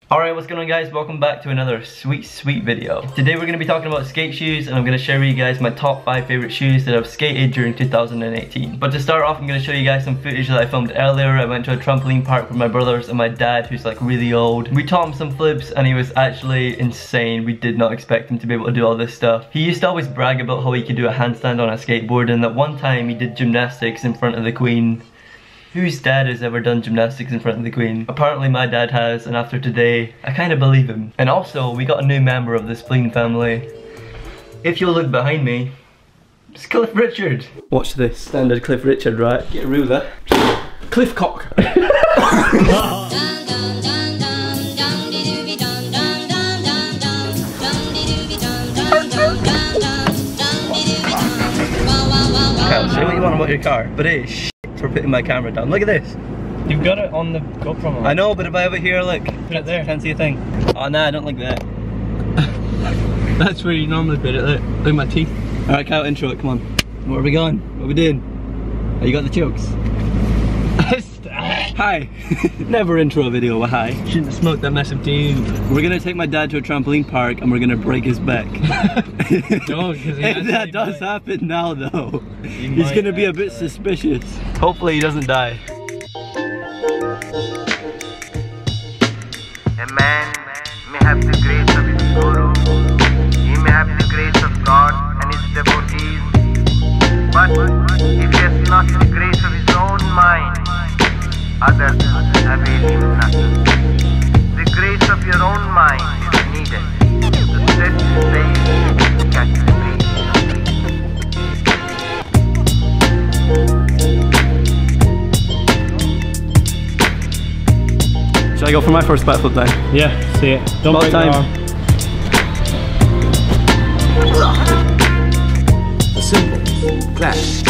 Alright, what's going on guys? Welcome back to another sweet video. Today we're going to be talking about skate shoes, and I'm going to share with you guys my top 5 favorite shoes that I've skated during 2018. But to start off, I'm going to show you guys some footage that I filmed earlier. I went to a trampoline park with my brothers and my dad, who's like really old. We taught him some flips and he was actually insane. We did not expect him to be able to do all this stuff. He used to always brag about how he could do a handstand on a skateboard, and that one time he did gymnastics in front of the Queen. Whose dad has ever done gymnastics in front of the Queen? Apparently my dad has, and after today, I kind of believe him. And also, we got a new member of the spleen family. If you'll look behind me, it's Cliff Richard. Watch this. Standard Cliff Richard, right? Get a ruler. Cliff cock. I'll say what you want about your car, but it is shit for putting my camera down. Look at this. You've got it on the GoPro. I know, but if I have it here, look. Put it there. Can't see a thing. Oh nah, I don't like that. That's where you normally put it. Look at my teeth. Alright, Kyle, intro it, come on. Where are we going? What are we doing? Oh, you got the jokes? Hi. Never intro a video with hi. Shouldn't have smoked that massive dude. We're gonna take my dad to a trampoline park and we're gonna break his back. No, because if that does happen now though, he's gonna be a bit suspicious. Hopefully he doesn't die. A man may have the grace of his guru, he may have the grace of God and his devotees, but if he has not the grace of his own mind, others avail him nothing. The grace of your own mind is needed to set the sail and catch the breeze. Should I go for my first backflip then? Yeah, see it. Don't break your arm. The simple clash.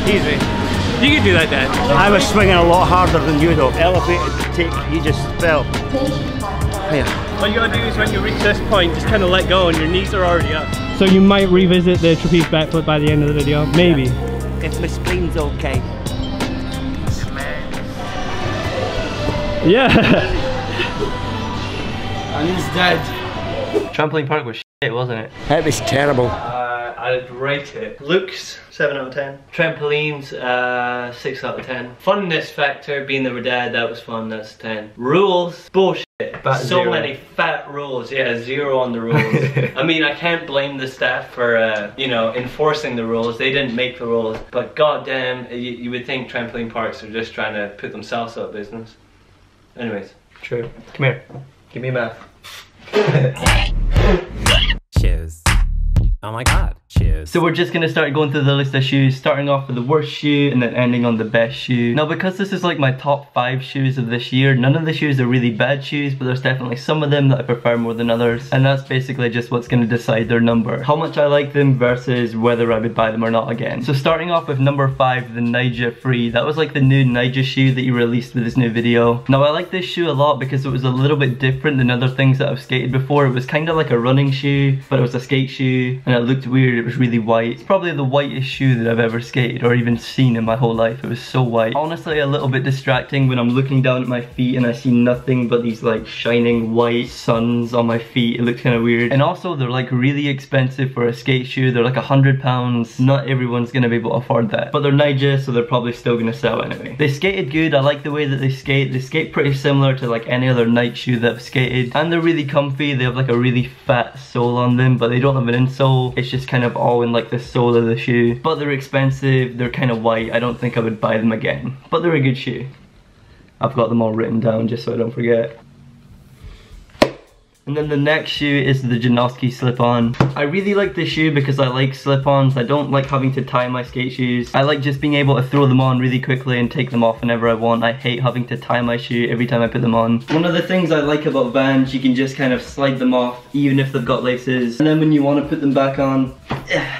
Easy. You can do that, Dad. I was swinging a lot harder than you though. Elevated take, you just fell. Here. All you gotta do is when you reach this point, just kind of let go and your knees are already up. So you might revisit the trapeze backflip by the end of the video. Maybe. Yeah. If my spleen's okay. Yeah. And he's dead. Trampoline park was shit, wasn't it? It was terrible. I'd rate it. Looks, 7 out of 10. Trampolines, 6 out of 10. Funness factor, being that we're dad, that was fun, that's 10. Rules, bullshit. So many fat rules, yeah, 0 on the rules. I mean, I can't blame the staff for, you know, enforcing the rules. They didn't make the rules. But goddamn, you would think trampoline parks are just trying to put themselves out of business. Anyways, true. Come here, give me a math. Cheers. Oh my god, cheers. So we're just gonna start going through the list of shoes, starting off with the worst shoe and then ending on the best shoe. Now because this is like my top 5 shoes of this year, none of the shoes are really bad shoes, but there's definitely some of them that I prefer more than others. And that's basically just what's gonna decide their number. How much I like them versus whether I would buy them or not again. So starting off with number 5, the NYJAH Free. That was like the new NYJAH shoe that he released with his new video. Now I like this shoe a lot because it was a little bit different than other things that I've skated before. It was kind of like a running shoe, but it was a skate shoe. And it looked weird, it was really white. It's probably the whitest shoe that I've ever skated or even seen in my whole life. It was so white. Honestly, a little bit distracting when I'm looking down at my feet and I see nothing but these like shining white suns on my feet. It looks kind of weird. And also they're like really expensive for a skate shoe. They're like £100. Not everyone's gonna be able to afford that. But they're NYJAH, so they're probably still gonna sell anyway. They skated good. I like the way that they skate. They skate pretty similar to like any other night shoe that I've skated. And they're really comfy. They have like a really fat sole on them, but they don't have an insole. It's just kind of all in like the sole of the shoe. But they're expensive, they're kind of white. I don't think I would buy them again. But they're a good shoe. I've got them all written down just so I don't forget. And then the next shoe is the JANOSKI slip-on. I really like this shoe because I like slip-ons. I don't like having to tie my skate shoes. I like just being able to throw them on really quickly and take them off whenever I want. I hate having to tie my shoe every time I put them on. One of the things I like about Vans, you can just kind of slide them off even if they've got laces. And then when you want to put them back on,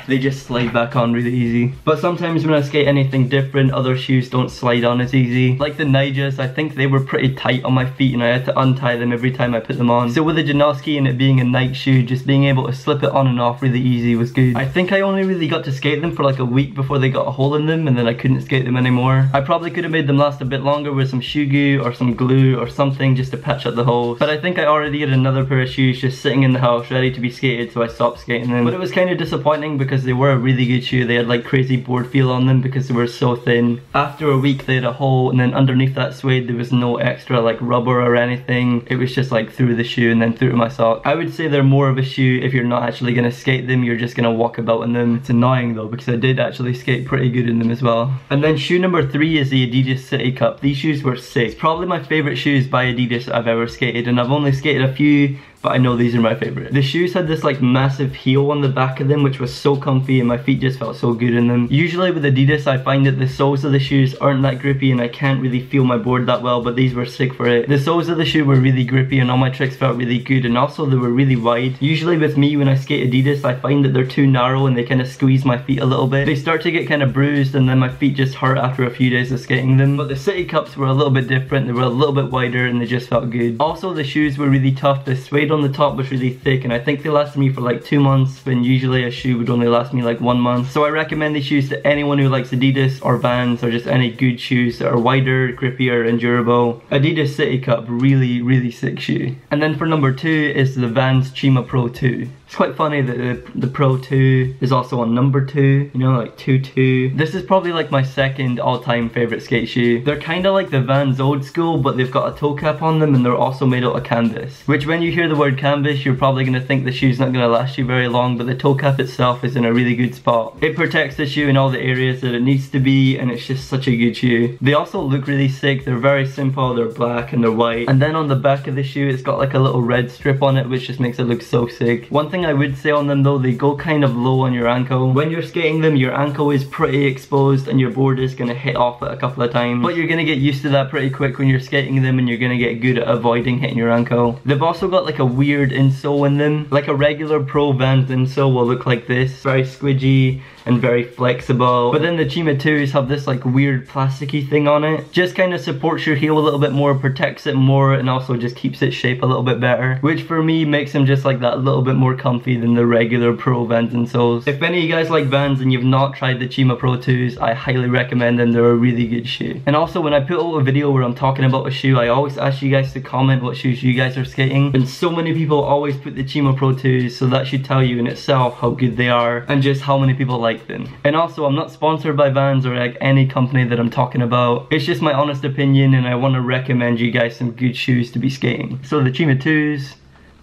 they just slide back on really easy. But sometimes when I skate anything different, other shoes don't slide on as easy. Like the NYJAHs, I think they were pretty tight on my feet and I had to untie them every time I put them on. So with the JANOSKI and it being a night shoe, just being able to slip it on and off really easy was good. I think I only really got to skate them for like a week before they got a hole in them and then I couldn't skate them anymore. I probably could have made them last a bit longer with some shoe goo or some glue or something just to patch up the holes. But I think I already had another pair of shoes just sitting in the house ready to be skated, so I stopped skating them. But it was kind of disappointing because they were a really good shoe. They had like crazy board feel on them because they were so thin. After a week they had a hole and then underneath that suede there was no extra like rubber or anything. It was just like through the shoe and then through to my sock. I would say they're more of a shoe if you're not actually going to skate them, you're just going to walk about in them. It's annoying though because I did actually skate pretty good in them as well. And then shoe number 3 is the Adidas City Cup. These shoes were sick. It's probably my favourite shoes by Adidas I've ever skated, and I've only skated a few, but I know these are my favourite. The shoes had this like massive heel on the back of them which was so comfy and my feet just felt so good in them. Usually with Adidas I find that the soles of the shoes aren't that grippy and I can't really feel my board that well, but these were sick for it. The soles of the shoe were really grippy and all my tricks felt really good, and also they were really wide. Usually with me when I skate Adidas I find that they're too narrow and they kind of squeeze my feet a little bit. They start to get kind of bruised and then my feet just hurt after a few days of skating them. But the City Cups were a little bit different. They were a little bit wider and they just felt good. Also the shoes were really tough. The suede on the top was really thick and I think they lasted me for like 2 months when usually a shoe would only last me like 1 month. So I recommend these shoes to anyone who likes Adidas or Vans or just any good shoes that are wider, grippier and durable. Adidas City Cup, really sick shoe. And then for number 2 is the Vans CHIMA Pro 2. It's quite funny that the Pro 2 is also on number 2, you know, like 2-2. This is probably like my second all-time favorite skate shoe. They're kind of like the Vans old school, but they've got a toe cap on them and they're also made out of canvas. Which when you hear the word canvas, you're probably going to think the shoe's not going to last you very long, but the toe cap itself is in a really good spot. It protects the shoe in all the areas that it needs to be, and it's just such a good shoe. They also look really sick. They're very simple, they're black and they're white. And then on the back of the shoe, it's got like a little red strip on it, which just makes it look so sick. One thing I would say on them though, they go kind of low on your ankle. When you're skating them, your ankle is pretty exposed and your board is going to hit off it a couple of times. But you're going to get used to that pretty quick when you're skating them and you're going to get good at avoiding hitting your ankle. They've also got like a weird insole in them. Like a regular Pro Vans insole will look like this. Very squidgy and very flexible. But then the CHIMA 2s have this like weird plasticky thing on it. Just kind of supports your heel a little bit more, protects it more, and also just keeps its shape a little bit better. Which for me makes them just like that little bit more comfy than the regular Pro Vans insoles. If any of you guys like Vans and you've not tried the CHIMA Pro 2s, I highly recommend them. They're a really good shoe. And also when I put out a video where I'm talking about a shoe, I always ask you guys to comment what shoes you guys are skating. And so many people always put the CHIMA Pro 2s, so that should tell you in itself how good they are and just how many people like them. And also I'm not sponsored by Vans or like any company that I'm talking about. It's just my honest opinion and I want to recommend you guys some good shoes to be skating. So the CHIMA 2s,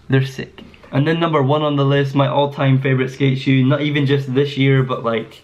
they're sick. And then number 1 on the list, my all-time favorite skate shoe, not even just this year but like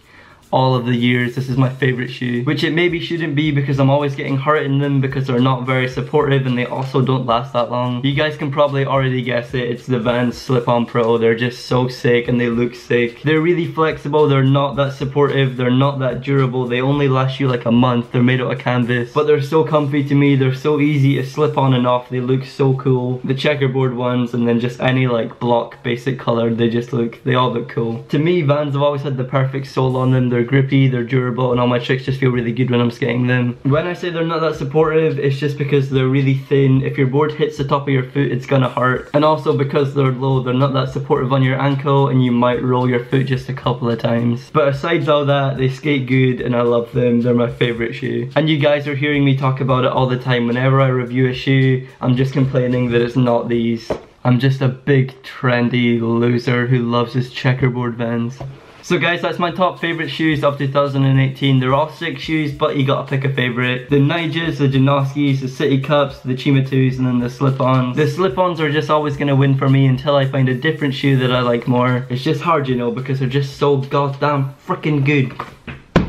all of the years, this is my favorite shoe. Which it maybe shouldn't be because I'm always getting hurt in them because they're not very supportive and they also don't last that long. You guys can probably already guess it, it's the Vans Slip-On Pro. They're just so sick and they look sick. They're really flexible, they're not that supportive, they're not that durable, they only last you like a month, they're made out of canvas. But they're so comfy to me, they're so easy to slip on and off, they look so cool. The checkerboard ones and then just any like block basic color, they all look cool. To me, Vans have always had the perfect sole on them. They're grippy, they're durable, and all my tricks just feel really good when I'm skating them. When I say they're not that supportive, it's just because they're really thin. If your board hits the top of your foot, it's gonna hurt. And also because they're low, they're not that supportive on your ankle and you might roll your foot just a couple of times. But aside all that, they skate good and I love them. They're my favorite shoe. And you guys are hearing me talk about it all the time. Whenever I review a shoe, I'm just complaining that it's not these. I'm just a big trendy loser who loves his checkerboard Vans. So guys, that's my top favorite shoes of 2018. They're all sick shoes, but you gotta pick a favorite. The NYJAHs, the JANOSKIs, the City Cups, the CHIMA 2s, and then the slip-ons. The slip-ons are just always gonna win for me until I find a different shoe that I like more. It's just hard, you know, because they're just so goddamn freaking good.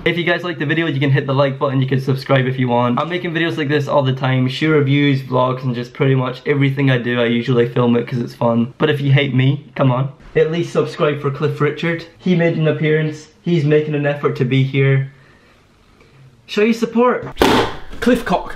If you guys like the video, you can hit the like button, you can subscribe if you want. I'm making videos like this all the time, shoe reviews, vlogs, and just pretty much everything I do, I usually film it because it's fun. But if you hate me, come on. At least subscribe for Cliff Richard. He made an appearance, he's making an effort to be here. Show your support. Cliff Cock.